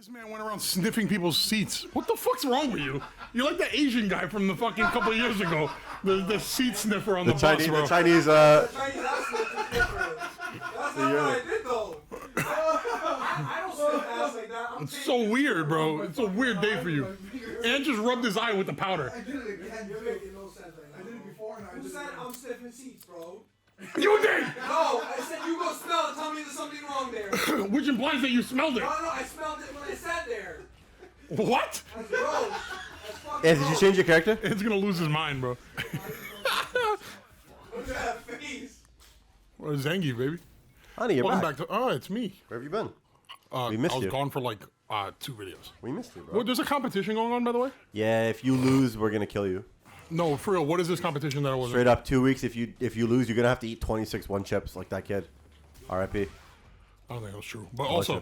This man went around sniffing people's seats. What the fuck's wrong with you? You're like that Asian guy from the fucking couple of years ago. The seat sniffer on the bus, Chinese, bro. the Chinese, That's not what I did, though. I don't sniff ass like that. It's so weird, bro. It's a weird day for you. And just rubbed his eye with the powder. I did it again. You're making no sense right now. I did it before, and I did it. Who said I'm sniffing seats, bro? You did! No, I said you go smell and tell me there's something wrong there. Which implies that you smelled it. No, I smelled it when I sat there. What? That's gross. That's fucking Ed, did you change your character? It's gonna lose his mind, bro. Look at that face. Well, Zangief, baby. Honey, you're Welcome back. back to. Oh, it's me. Where have you been? We missed I was you. gone for like 2 videos. We missed you, bro. Well, there's a competition going on, by the way. Yeah, if you lose, we're gonna kill you. No, for real. What is this competition that I wasn't? Straight up, 2 weeks. If you lose, you're gonna have to eat 26 one chips like that kid. R.I.P. I don't think that's true. But also,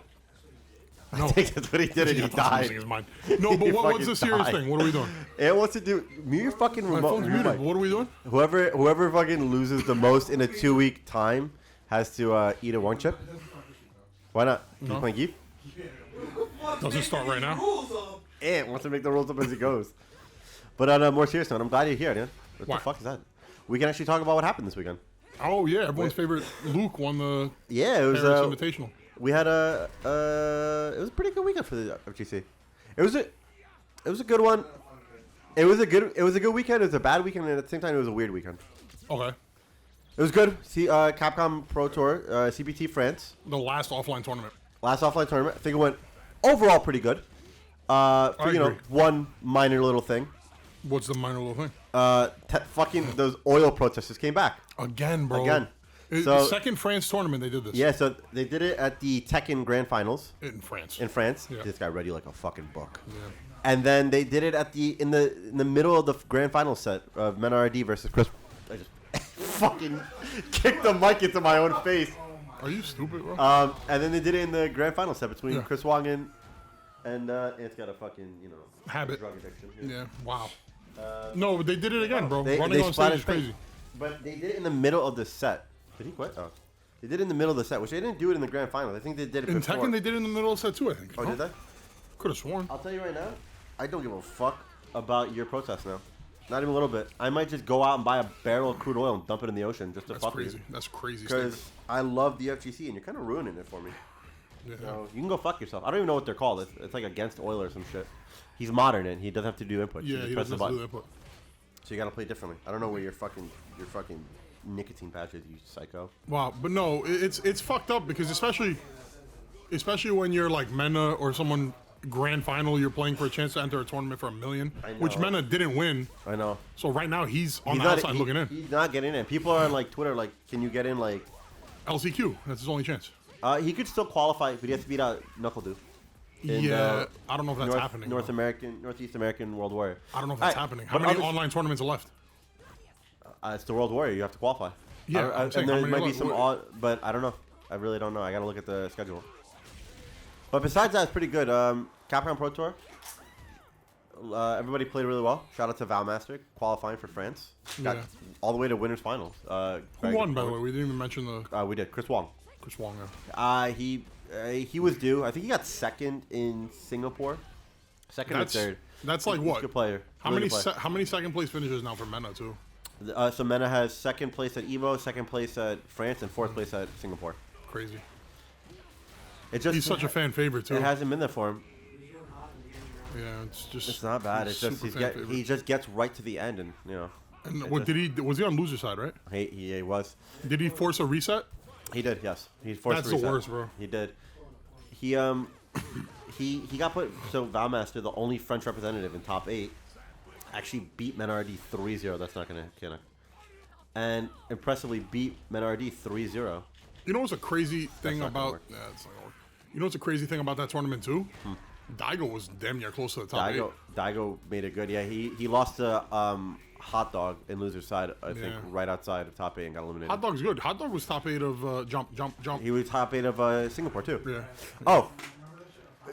I think that's what he did, and he losing died. his mind. No, but He what's the fucking serious died. thing? What are we doing? It wants to do. Mute your fucking My remote. phone's muted. What are we doing? Whoever fucking loses the most in a 2 week time has to eat a one chip. Why not? You playing Geef? Doesn't start right now. Rules up. Ant wants to make the rules up as he goes. But on a more serious note, I'm glad you're here, man. What Why? the fuck is that? We can actually talk about what happened this weekend. Oh yeah, everyone's favorite Luke won the Yeah, it was Paris Invitational. we had it was a pretty good weekend for the FGC. It was a good one. It was a good weekend. It was a bad weekend, and at the same time, it was a weird weekend. Okay, It was good. See, Capcom Pro Tour, CPT France, the last offline tournament. last offline tournament. I think it went overall pretty good. For, you know, agree. one minor little thing. What's the minor little thing? Fucking those oil protesters came back Again, bro. again. The So second France tournament they did this. yeah, so they did it at the Tekken Grand Finals In France. in France. Yeah. This guy read you like a fucking book. Yeah. And then they did it at in the middle of the grand final set of Men RD versus Chris. I just fucking kicked the mic into my own face. Are you stupid, bro? And then they did it in the grand final set between Yeah. Chris Wong and it's got a fucking Habit. drug addiction. Yeah. Wow. No, but they did it again, bro. They Running on splatted stage is crazy. face. But they did it in the middle of the set. Did he quit? Oh. They did it in the middle of the set, which they didn't do it in the grand final. I think they did it In before. Tekken, they did it in the middle of set too, I think. Oh, did they? Could have sworn. I'll tell you right now, I don't give a fuck about your protest now. Not even a little bit. I might just go out and buy a barrel of crude oil and dump it in the ocean just to That's fuck crazy. with you. That's crazy. Statement. Because I love the FGC and you're kind of ruining it for me. Yeah. So you can go fuck yourself. I don't even know what they're called. It's like against oil or some shit. He's modern and he doesn't have to do input. Yeah, he press doesn't the have to button. do that, but So you gotta play differently. I don't know where your fucking nicotine patch is, you psycho. wow. But no, it's fucked up because especially when you're like Mena or someone grand final, you're playing for a chance to enter a tournament for $1 million, I know. which Mena didn't win. I know. So right now he's on He's the not, outside looking in. He's not getting in. People are on like Twitter like, can you get in like... LCQ, that's his only chance. he could still qualify, but he has to beat out Knuckle Dude. Yeah, I don't know if that's happening. Northeast American World Warrior. I don't know if that's Alright, happening. How but many others- online tournaments are left? It's the World Warrior. You have to qualify. Yeah, I'm saying and how there many might be left? some odd, but I don't know. I really don't know. I gotta look at the schedule. But besides that, it's pretty good. Capcom Pro Tour. Everybody played really well. Shout out to Valmaster qualifying for France. Got Yeah. all the way to winners finals. Who won, by the way? We didn't even mention the We did. Chris Wong. Chris Wong. Yeah. He was due. I think he got second in Singapore. Second or third. That's like He's a what? good player. How Really many good player. how many second place finishes now for Mena too? So Mena has second place at Evo, second place at France, and fourth place at Singapore. Crazy. It just He's such a fan favorite too. It hasn't been there for him. Yeah, it's just. It's not bad. he's It's just super fan favorite. he just gets right to the end, and And it what just- was he on loser side, right? he was. Did he force a reset? He did, yes. He forced That's a the reset. worst, bro. He did. He he got put. So Valmaster, the only French representative in top 8, actually beat Menardi 3-0. That's not gonna connect. And impressively beat Menardi 3-0. You know what's a crazy thing not gonna about? work. Yeah, it's not gonna work. You know what's a crazy thing about that tournament too? Daigo was damn near close to the top 8. Daigo made it good. Yeah, he lost to Hot Dog in loser's side. I think Yeah. right outside of top 8 and got eliminated. Hot Dog's good. Hot Dog was top 8 of jump. He was top 8 of Singapore too. Yeah. Oh,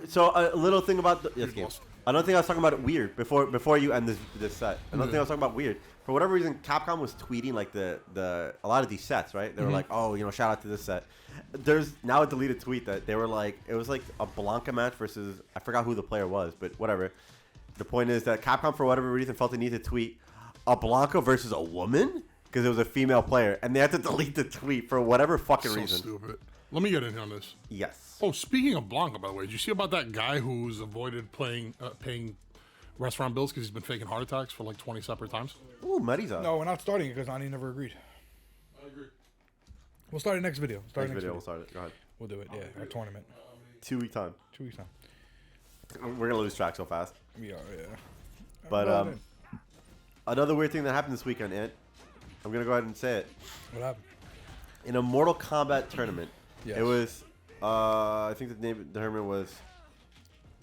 so a little thing about the yes, He game. lost. Another thing I was talking about weird before you end this set. Another thing I was talking about weird. For whatever reason, Capcom was tweeting like a lot of these sets, right? They were like, oh, shout out to this set. There's now a deleted tweet that they were like, it was like a Blanca match versus, I forgot who the player was, but whatever. The point is that Capcom, for whatever reason, felt the need to tweet a Blanca versus a woman because it was a female player, and they had to delete the tweet for whatever fucking reason. Stupid. Let me get in on this. Yes. Oh, speaking of Blanca, by the way, did you see about that guy who's avoided paying restaurant bills because he's been faking heart attacks for like 20 separate times? Ooh, Marisa. No, we're not starting it because Ani never agreed. I agree. We'll start it next video. Next video, we'll start it. Go ahead. We'll do it, yeah. Our tournament. 2 week time. 2 weeks time. We're going to lose track so fast. We are, yeah. But another weird thing that happened this weekend, Ant, I'm going to go ahead and say it. What happened? In a Mortal Kombat tournament, Yes. it was, I think the name of the tournament was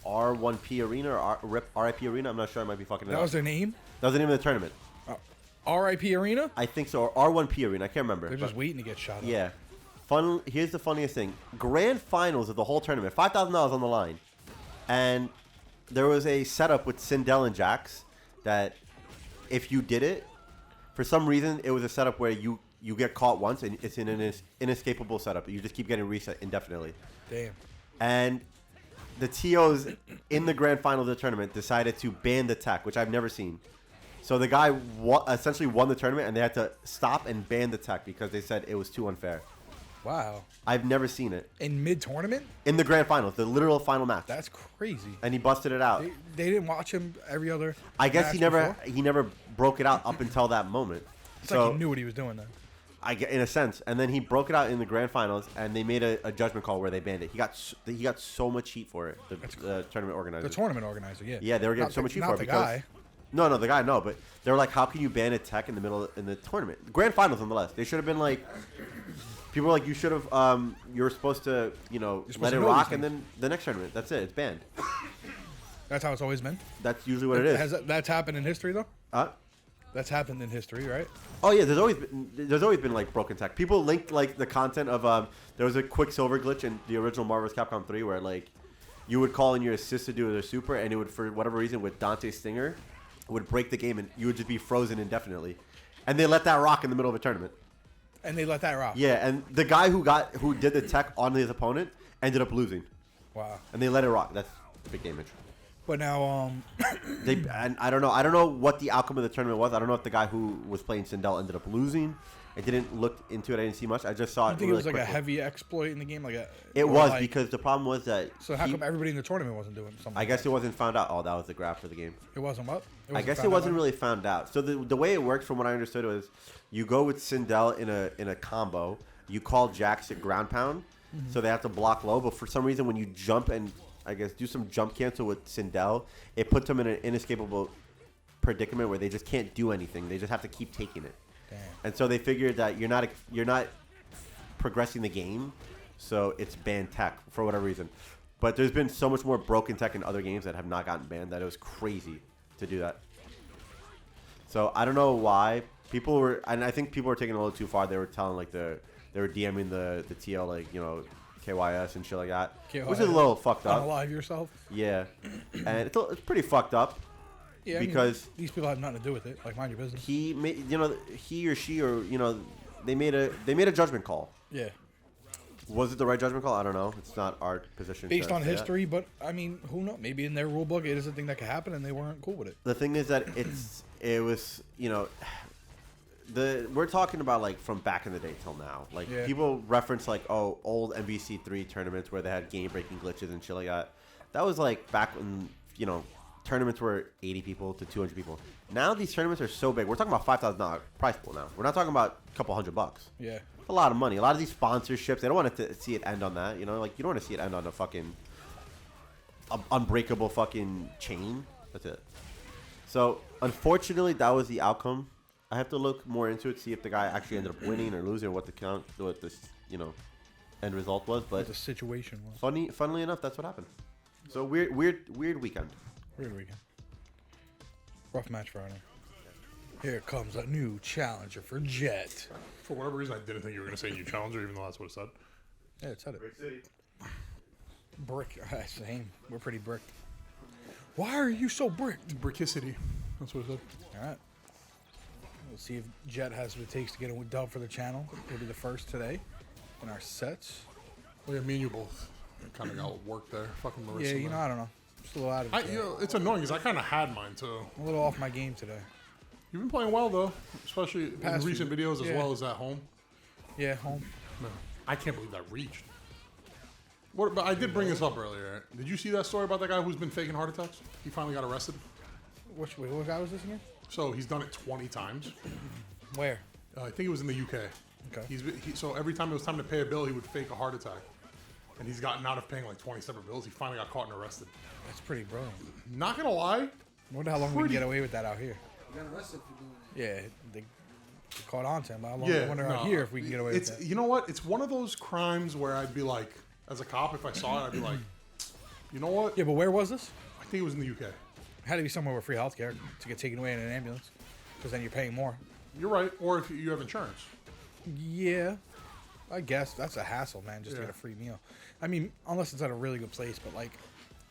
R1P Arena or RIP Arena. I'm not sure. I might be fucking it up. That was their name? That was the name of the tournament. RIP Arena? I think so. Or R1P Arena. I can't remember. They're just waiting to get shot up. Yeah. Here's the funniest thing. Grand finals of the whole tournament. $5,000 on the line. And there was a setup with Sindel and Jax that if you did it, for some reason, it was a setup where you get caught once and it's an inescapable setup. You just keep getting reset indefinitely. Damn. And the TOs in the grand final of the tournament decided to ban the tech, which I've never seen. So the guy essentially won the tournament, and they had to stop and ban the tech because they said it was too unfair. Wow. I've never seen it. In mid-tournament? In the grand finals, the literal final match. That's crazy. And he busted it out. They didn't watch him every other I guess match he never broke it out up until that moment. It's so, like he knew what he was doing then. I get in a sense, and then he broke it out in the grand finals, and they made a judgment call where they banned it. He got so much heat for it. The tournament organizer. The tournament organizer, yeah. Yeah, they were getting Not so the- much heat not for it the because guy. no, the guy no, but they were like, how can you ban a tech in the middle in the tournament? The grand finals, nonetheless. They should have been like, people were like, you should have, you were supposed to, supposed let to it know rock, these and then the next tournament, that's it, it's banned. That's how it's always been. That's usually what it is. That's happened in history though. Huh? That's happened in history, right? Oh yeah, there's always been like broken tech. People linked like the content of there was a Quicksilver glitch in the original Marvel vs. Capcom 3 where like you would call in your assist to do their super, and it would, for whatever reason, with Dante Stinger, it would break the game and you would just be frozen indefinitely. And they let that rock in the middle of a tournament. And they let that rock. Yeah, and the guy who did the tech on his opponent ended up losing, Wow. and they let it rock. That's a big damage. But now, And I don't know what the outcome of the tournament was. I don't know if the guy who was playing Sindel ended up losing. I didn't look into it. I didn't see much. I just saw I it. think Really it was like a quickly. heavy exploit in the game, It was because the problem was that. So how come everybody in the tournament wasn't doing something? I guess it wasn't found out. Oh, that was the graph for the game. It wasn't what? I guess it wasn't really found out. So the way it worked, from what I understood, was you go with Sindel in a combo. You call Jax at ground pound, so they have to block low. But for some reason, when you jump and I guess do some jump cancel with Sindel, it puts them in an inescapable predicament where they just can't do anything. They just have to keep taking it. Damn. And so they figured that you're not progressing the game, so it's banned tech for whatever reason. But there's been so much more broken tech in other games that have not gotten banned that it was crazy to do that. So I don't know why people were, and I think people were taking it a little too far. They were telling like they were DMing the TL like KYS and shit like that, which is a little fucked up. Unalive yourself. Yeah, and it's pretty fucked up. Yeah, because these people have nothing to do with it. Like, mind your business. He made, he or she or they made a judgment call. Yeah. Was it the right judgment call? I don't know. It's not our position. Based on say that. history, but I mean, who knows? Maybe in their rule book, it is a thing that could happen, and they weren't cool with it. The thing is that it was we're talking about like from back in the day till now. Like people reference like old MVC3 tournaments where they had game breaking glitches and shit like that. That was like back when tournaments were 80 people to 200 people. Now these tournaments are so big. We're talking about $5,000 prize pool now. We're not talking about a couple $100. Yeah. It's a lot of money. A lot of these sponsorships, they don't want to see it end on that. Like you don't want to see it end on a fucking unbreakable fucking chain. That's it. So unfortunately, that was the outcome. I have to look more into it, see if the guy actually ended up winning or losing, or what this end result was. But what the situation was. Funnily enough, that's what happened. So weird weekend. Weird weekend. Rough match for Arnold. Here comes a new challenger for Jet. For whatever reason, I didn't think you were going to say new challenger, even though that's what it said. Yeah, it said it. Brick City. Brick. Same. We're pretty brick. Why are you so bricked? Brickicity. That's what it said. All right. We'll see if Jet has what it takes to get a dub for the channel. He'll be the first today in our sets. Well, yeah, me and you both kind of got work there. Fucking Marissa. Yeah, you know, I don't know. Just a little out of it. You know, it's annoying because I kind of had mine too. I'm a little off my game today. You've been playing well though, especially in Past recent few- videos as yeah. well as at home. Yeah, home. Man, I can't believe that reached. What? But I did bring this up earlier. Did you see that story about that guy who's been faking heart attacks? He finally got arrested. What guy was this again? So he's done it 20 times. Where? I think it was in the UK. Okay. So every time it was time to pay a bill, he would fake a heart attack. And he's gotten out of paying like 20 separate bills. He finally got caught and arrested. That's pretty brilliant. Not gonna lie. I wonder how long we can get away with that out here. You got arrested for doing it. Yeah, they caught on to him. I Yeah, wonder no, out here if we can get away with that. You know what? It's one of those crimes where I'd be like, as a cop, if I saw it, I'd be like, you know what? Yeah, but where was this? I think it was in the UK. It had to be somewhere with free healthcare to get taken away in an ambulance, because then you're paying more. You're right. Or if you have insurance. Yeah, I guess that's a hassle, man, just to Yeah. get a free meal. I mean, unless it's at a really good place, but like,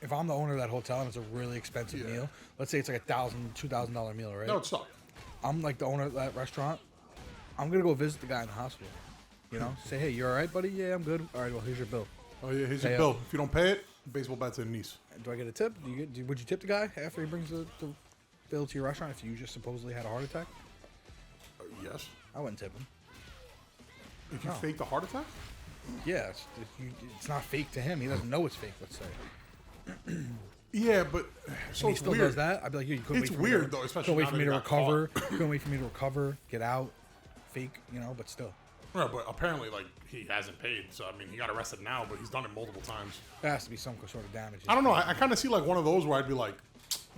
if I'm the owner of that hotel and it's a really expensive Yeah. meal, let's say it's like $1,000, $2,000 meal, right? That would suck. I'm like the owner of that restaurant. I'm gonna go visit the guy in the hospital. You know, say, hey, you all right, buddy? Yeah, I'm good. All right, well, here's your bill. Oh yeah, here's Hey, your bill. If you don't pay it, baseball bat to the knees. Do I get a tip? Would you tip the guy after he brings the bill to your restaurant if you just supposedly had a heart attack? Yes. I wouldn't tip him. If you No. faked a heart attack? Yeah, it's not fake to him. He doesn't know it's fake, let's say. Yeah, but so And he it's still weird. does that. I'd be like, you couldn't It's wait for me weird, to, though, especially couldn't wait now for that me he to got recover. Couldn't wait for me to recover, get out, fake, but still. Yeah, but apparently, like, he hasn't paid. So, I mean, he got arrested now, but he's done it multiple times. There has to be some sort of damage. I don't know. I kind of see, like, one of those where I'd be like,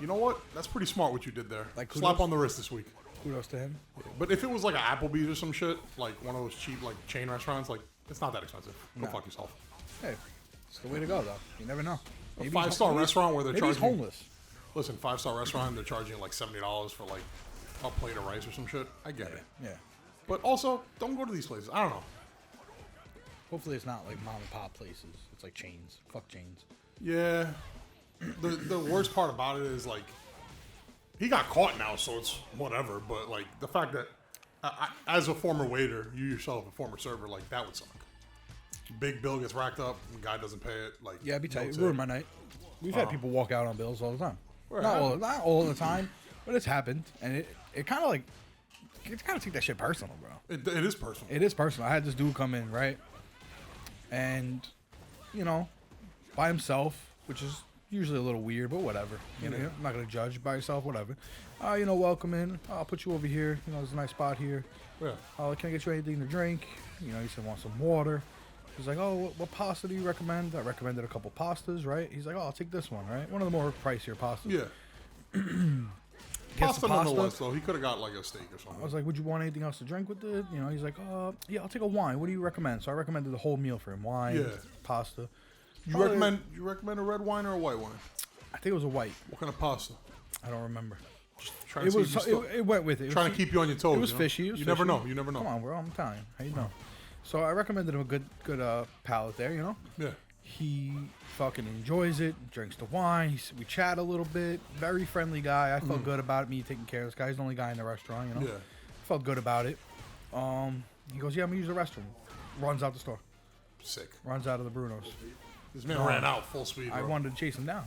you know what? That's pretty smart what you did there. Like, Slap kudos? on the wrist this week. Kudos to him. But if it was, like, an Applebee's or some shit, like, one of those cheap, like, chain restaurants, like, it's not that expensive. Go No. fuck yourself. Hey, it's the way to go, though. You never know. A Maybe he's 5-star homeless. restaurant where they're Maybe he's charging... homeless. Listen, 5-star restaurant, they're charging, like, $70 for, like, a plate of rice or some shit. I get it. Yeah. But also, don't go to these places. I don't know. Hopefully it's not like mom and pop places. It's like chains. Fuck chains. Yeah. The worst part about it is, like, he got caught now, so it's whatever. But, like, the fact that, as a former waiter, you yourself, a former server, like, that would suck. Big bill gets racked up, the guy doesn't pay it. Like, Yeah, I'd be tight. It tip. ruined my night. We've had people walk out on bills all the time. Where it Not all the time, but it's happened. And it kind of like, you kind of take that shit personal, bro. It is personal. It is personal. I had this dude come in, right? And, by himself, which is usually a little weird, but whatever. You know, I'm not going to judge by yourself, whatever. Welcome in. I'll put you over here. There's a nice spot here. Yeah. Can I get you anything to drink? He said, want some water. He's like, oh, what pasta do you recommend? I recommended a couple pastas, right? He's like, oh, I'll take this one, right? One of the more pricier pastas. Yeah. Gets Pasta the nonetheless, though. He could have got, like, a steak or something. I was like, would you want anything else to drink with it? He's like, yeah, I'll take a wine. What do you recommend? So I recommended the whole meal for him. Wine, Yeah. pasta. You recommend a red wine or a white wine? I think it was a white. What kind of pasta? I don't remember. Trying It to was. see if you It went with it. trying to keep you on your toes. It was you know? fishy. It was you fishy. never know. You never know. Come on, bro. I'm Italian. How you know? So I recommended him a good palate there. Yeah. He fucking enjoys it. Drinks the wine. We chat a little bit. Very friendly guy. I felt good about me taking care of this guy. He's the only guy in the restaurant. Yeah. Felt good about it. He goes, yeah, I'm gonna use the restroom. Runs out the store. Sick. Runs out of the Bruno's. This man ran out full speed, bro. I wanted to chase him down.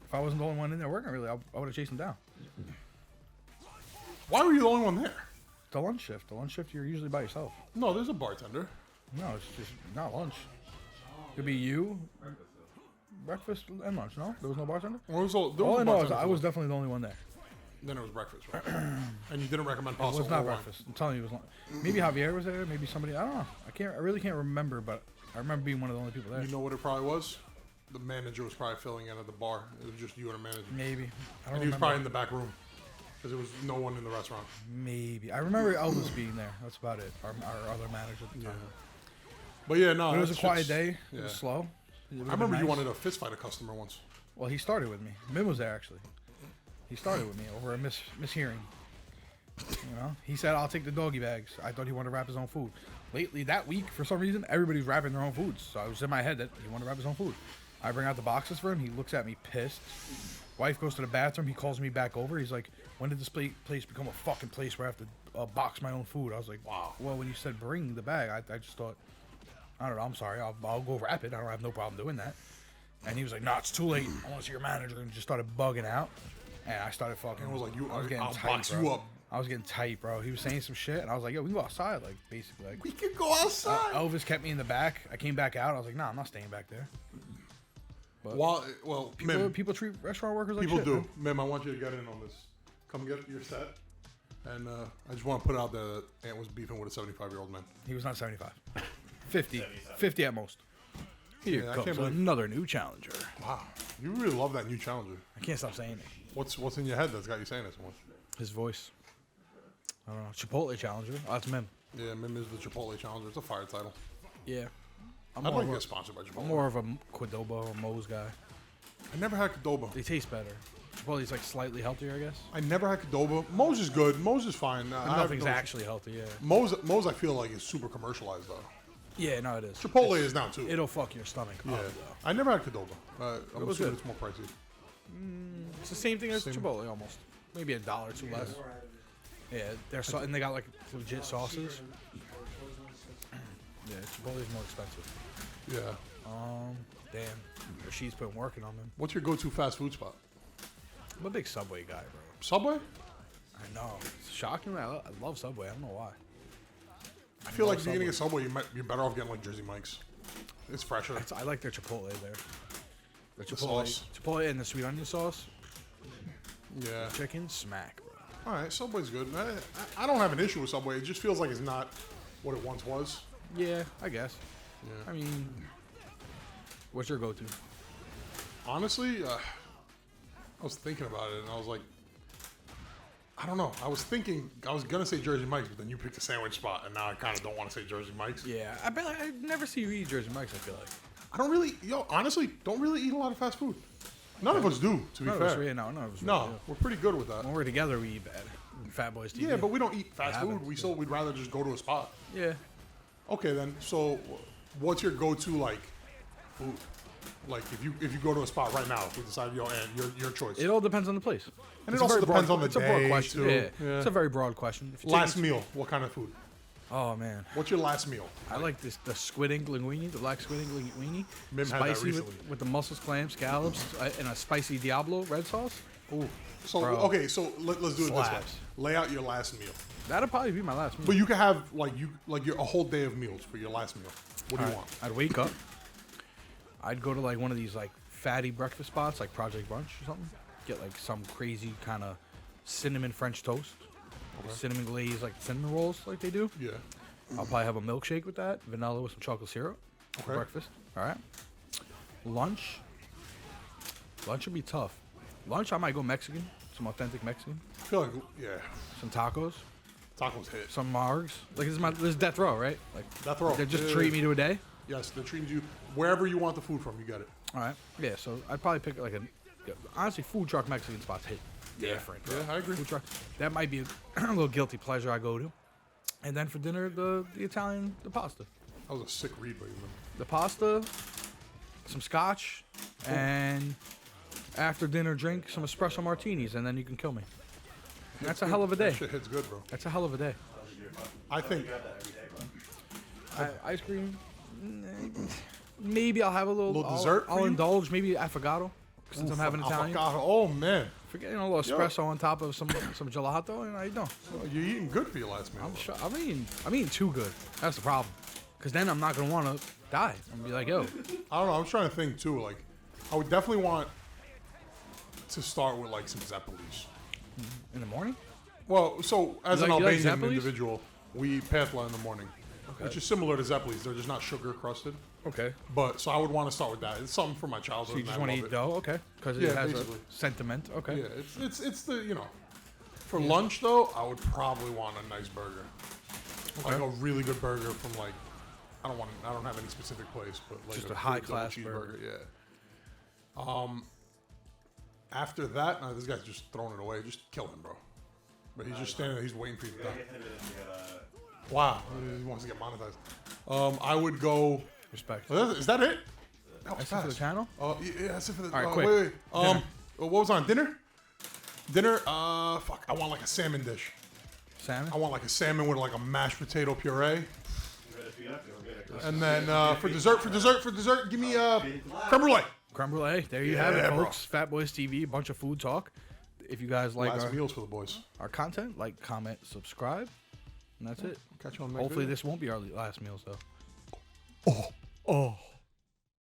If I wasn't the only one in there working, really, I would have chased him down. Why were you the only one there? The lunch shift. The lunch shift, you're usually by yourself. No, there's a bartender. No, it's just not lunch. Could be you. Breakfast and lunch. No, there was no bartender. Well, there was All a I know is bartender I for was lunch. definitely the only one there. Then it was breakfast, right? And you didn't recommend It pasta was not or wine. breakfast. I'm telling you, it was lunch. Maybe Javier was there. Maybe somebody. I don't know. I really can't remember, but I remember being one of the only people there. You know what it probably was? The manager was probably filling in at the bar. It was just you and a manager. Maybe. I don't And he remember. was probably in the back room because there was no one in the restaurant. Maybe. I remember Elvis being there. That's about it. Our other manager at the time. But yeah, no. But it was a that quiet shit's- day. It Yeah. was slow. I remember you wanted to fist fight a customer once. Well, he started with me. Mim was there actually. He started with me over a mishearing. He said, "I'll take the doggy bags." I thought he wanted to wrap his own food. Lately, that week, for some reason, everybody's wrapping their own foods. So I was in my head that he wanted to wrap his own food. I bring out the boxes for him. He looks at me pissed. Wife goes to the bathroom. He calls me back over. He's like, when did this place become a fucking place where I have to box my own food? I was like, wow. Well, when you said bring the bag, I just thought, I don't know. I'm sorry. I'll go wrap it. I don't have no problem doing that. And he was like, no, it's too late. I want to see your manager. And just started bugging out. And I started fucking. I was like, I was getting I'll tight, box bro. you up. I was getting tight, bro. He was saying some shit, and I was like, yo, we can go outside, like, basically. Like, We can go outside. Elvis kept me in the back. I came back out. I was like, nah, I'm not staying back there. But Well, Mim, people treat restaurant workers like people shit. do. Man. Mim, I want you to get in on this. Come get your set. And I just want to put out that Ant was beefing with a 75-year-old man. He was not 75. 50. 50 at most. Here Yeah, I comes can't believe- another new challenger. Wow. You really love that new challenger. I can't stop saying it. What's in your head that's got you saying it so much? His voice. I don't know. Chipotle challenger. Oh, that's Mim. Yeah, Mim is the Chipotle challenger. It's a fire title. Yeah. I'd like to get sponsored by Chipotle. I'm more of a Qdoba or Moe's guy. I never had Qdoba. They taste better. Chipotle's like slightly healthier, I guess. I never had Qdoba. Moe's is good. Moe's is fine. Nothing's actually healthy, yeah. Moe's I feel like is super commercialized though. Yeah, no, it is. Chipotle is now too. It'll fuck your stomach Yeah. up, though. I never had Qdoba. I'm was assuming good. it's more pricey. It's the same thing as Same. Chipotle, almost. Maybe $1 or $2 less. Yeah, and they got like legit sauces. Yeah, Chipotle's more expensive. Yeah. Damn. She's been working on them. What's your go-to fast food spot? I'm a big Subway guy, bro. Subway? I know. It's shocking. I love Subway. I don't know why. I feel like if you're Subway. getting a Subway, you're better off getting like Jersey Mike's. It's fresher. I like their Chipotle there. The The Chipotle, sauce. Chipotle and the sweet onion sauce. Yeah. Chicken smack, bro. All right, Subway's good. I don't have an issue with Subway. It just feels like it's not what it once was. Yeah, I guess. Yeah. I mean, what's your go-to? Honestly, I was thinking about it, and I was like, I don't know. I was gonna say Jersey Mike's, but then you picked a sandwich spot, and now I kind of don't want to say Jersey Mike's. Yeah, I never see you eat Jersey Mike's. I feel like I don't really, honestly, don't really eat a lot of fast food. None of us do, to be none of fair. us really, none of us No, really do. we're pretty good with that. When we're together, we eat bad. FatBoyZTV. Yeah, but we don't eat fast haven't, food. We'd rather just go to a spot. Yeah. Okay, then. So, what's your go-to like food? Like if you go to a spot right now, if we decide and your choice. It all depends on the place. And It's it a also very depends broad- on the it's a broad day, question. too. Yeah. Yeah. It's a very broad question. If you Last take- meal. What kind of food? Oh man, What's your last meal? I like the squid ink linguine, the black squid ink linguine. Mim had that Spicy recently. with the mussels, clams, scallops, and a spicy Diablo red sauce. Ooh. So Bro. okay, so let's do it this way. Slaps. Lay out your last meal. That'll probably be my last meal. But you can have your a whole day of meals for your last meal. What do you want? I'd wake up. I'd go to like one of these like fatty breakfast spots, like Project Brunch or something. Get like some crazy kind of cinnamon French toast, cinnamon glaze, like cinnamon rolls, like they do. Yeah. I'll probably have a milkshake with that, vanilla with some chocolate syrup for Okay. breakfast. All right. Lunch would be tough. Lunch, I might go Mexican, some authentic Mexican, I feel like some tacos, tacos hit. some margs. Like this is death row, right? Like Death row. they just Yeah. treat me to a day. Yes, they're treating you wherever you want the food from. You get it. All right. Yeah. So I'd probably pick like honestly food truck Mexican spots hit different. Bro. Yeah, I agree. Food truck. That might be a little guilty pleasure I go to. And then for dinner, the Italian, the pasta. That was a sick read by you, man. The pasta, some scotch, and after dinner drink some espresso martinis, and then you can kill me. That's a hell of a day. That shit hits good, bro. That's a hell of a day. I think. Ice cream, maybe I'll have a little dessert for I'll you? indulge, maybe affogato since I'm having Italian. Avocado. Oh man, Forgetting a little espresso on top of some gelato, and I know. you're eating good for your last meal. I'm eating too good. That's the problem. Cause then I'm not gonna want to die. I'm gonna be like, yo, I don't know. I was trying to think too. Like, I would definitely want to start with like some Zeppelis. in the morning. Well, so as You an like Albanian Zeppelis? individual, we eat patla in the morning, which is similar to Zeppelis. They're just not sugar crusted. Okay. But so I would want to start with that. It's something from my childhood. So you and just I want to love eat it. dough, okay? Because it Yeah, has basically. a sentiment, okay. Yeah, it's the For lunch though, I would probably want a nice burger, like a really good burger from like I don't have any specific place, but like Just a good high-class double burger. Yeah. After that, no, this guy's just throwing it away. Just kill him, bro. But he's just standing there. He's waiting for you to die. Wow, he wants to get monetized. I would go. Respect. Is that it? That was That's it for the fast. channel? Yeah, that's it for the. All right, quick. Wait. Dinner. What was on dinner? Dinner, fuck, I want like a salmon dish. Salmon? I want like a salmon with like a mashed potato puree. And then for dessert, give me creme brulee. Creme brulee. There you have it, Yeah, bro. folks. FatBoyZTV, a bunch of food talk. If you guys like Last meals for the boys. our content, like, comment, subscribe, and that's it. Catch you on the next Hopefully video. this won't be our last meals, though. Oh.